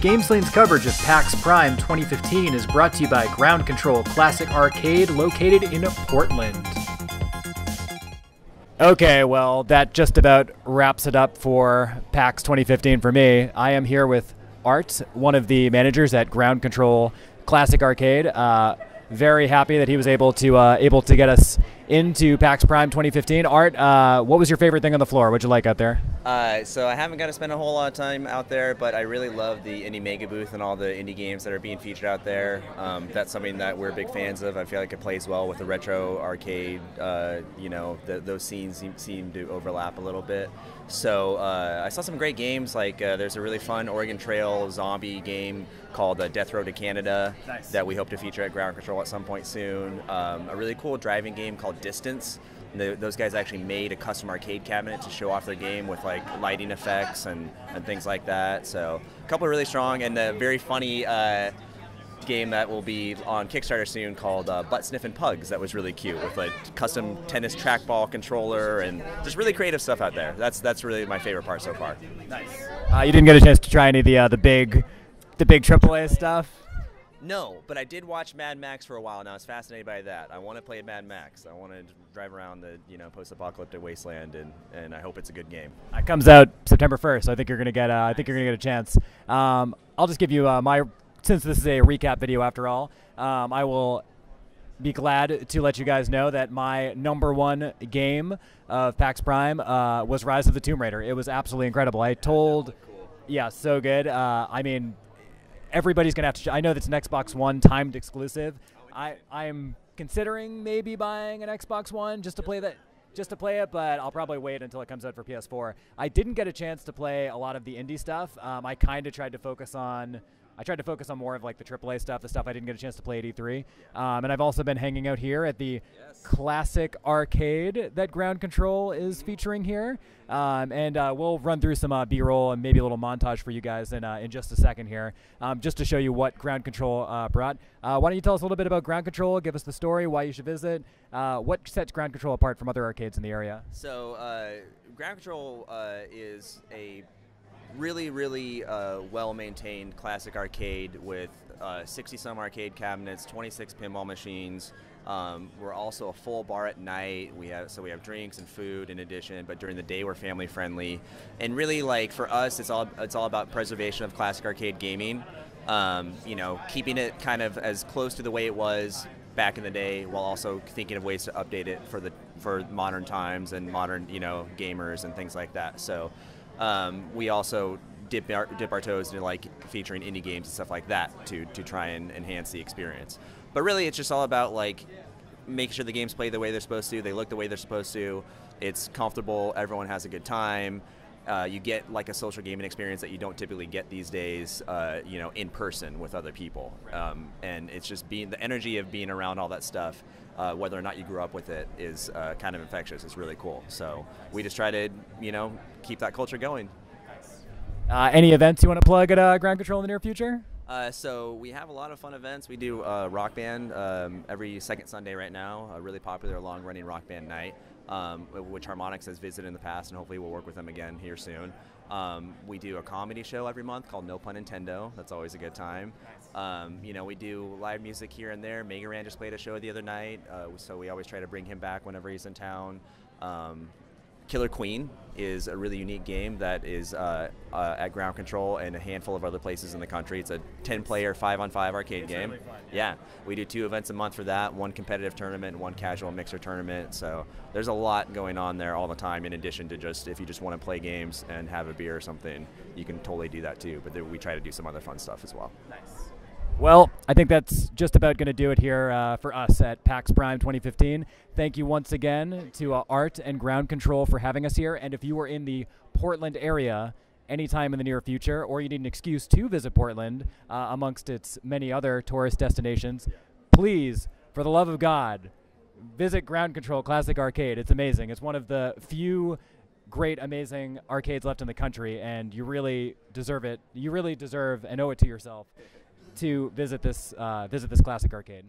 GameSlane's coverage of PAX Prime 2015 is brought to you by Ground Kontrol Classic Arcade, located in Portland. Okay, well, that just about wraps it up for PAX 2015 for me. I am here with Art, one of the managers at Ground Kontrol Classic Arcade. Very happy that he was able to get us into PAX Prime 2015. Art, what was your favorite thing on the floor? What'd you like out there? So I haven't got to spend a whole lot of time out there, but I really love the Indie Mega Booth and all the indie games that are being featured out there. That's something that we're big fans of. I feel like it plays well with the retro arcade. Those scenes seem to overlap a little bit. So I saw some great games, like there's a really fun Oregon Trail zombie game called Death Road to Canada. Nice. That we hope to feature at Ground Kontrol at some point soon. A really cool driving game called Distance. Those guys actually made a custom arcade cabinet to show off their game with like lighting effects and things like that. So a couple of really strong, and a very funny game that will be on Kickstarter soon called Butt Sniffing Pugs. That was really cute with like custom tennis trackball controller and just really creative stuff out there. That's really my favorite part so far. Nice. You didn't get a chance to try any of the big AAA stuff? No, but I did watch Mad Max for a while, and I was fascinated by that. I want to play Mad Max. I want to drive around the post-apocalyptic wasteland, and I hope it's a good game. It comes out September 1st. I think you're gonna get a chance. I'll just give you since this is a recap video after all. I will be glad to let you guys know that my #1 game of PAX Prime was Rise of the Tomb Raider. It was absolutely incredible. Yeah, so good. I mean, everybody's gonna have to. I know that's an Xbox One timed exclusive. I'm considering maybe buying an Xbox One just to play it, but I'll probably wait until it comes out for PS4. I didn't get a chance to play a lot of the indie stuff. I kind of tried to focus on more of like the AAA stuff, the stuff I didn't get a chance to play at E3. And I've also been hanging out here at the Classic Arcade that Ground Kontrol is featuring here. And we'll run through some B-roll and maybe a little montage for you guys in just a second here, just to show you what Ground Kontrol brought. Why don't you tell us a little bit about Ground Kontrol, give us the story, why you should visit, what sets Ground Kontrol apart from other arcades in the area? So Ground Kontrol is a really well-maintained classic arcade with 60-some arcade cabinets, 26 pinball machines. We're also a full bar at night. We have drinks and food in addition, but during the day we're family friendly. And really, like for us, it's all about preservation of classic arcade gaming. Keeping it kind of as close to the way it was back in the day, while also thinking of ways to update it for modern times and modern gamers and things like that. So. We also dip our toes into like featuring indie games and stuff like that to try and enhance the experience. But really, it's just all about like making sure the games play the way they're supposed to, they look the way they're supposed to, it's comfortable, everyone has a good time. You get like a social gaming experience that you don't typically get these days, in person with other people. And it's just the energy of being around all that stuff. Whether or not you grew up with it is kind of infectious. It's really cool. So we just try to, keep that culture going. Nice. Any events you want to plug at Ground Kontrol in the near future? So we have a lot of fun events. We do Rock Band every second Sunday right now, a really popular long-running Rock Band night, which Harmonix has visited in the past, and hopefully we'll work with them again here soon. We do a comedy show every month called No Pun Nintendo. That's always a good time. We do live music here and there. Mega Ran just played a show the other night, so we always try to bring him back whenever he's in town. Killer Queen is a really unique game that is at Ground Kontrol and a handful of other places in the country. It's a 10-player 5-on-5 arcade game. Really fun. Yeah, we do 2 events a month for that, 1 competitive tournament and 1 casual mixer tournament. So there's a lot going on there all the time, in addition to just if you just want to play games and have a beer or something, you can totally do that too. But we try to do some other fun stuff as well. Nice. Well, I think that's just about going to do it here for us at PAX Prime 2015. Thank you once again to Art and Ground Kontrol for having us here. And if you are in the Portland area anytime in the near future, or you need an excuse to visit Portland amongst its many other tourist destinations, please, for the love of God, visit Ground Kontrol Classic Arcade. It's amazing. It's one of the few great, amazing arcades left in the country, and you really deserve it. You really deserve and owe it to yourself to visit this classic arcade.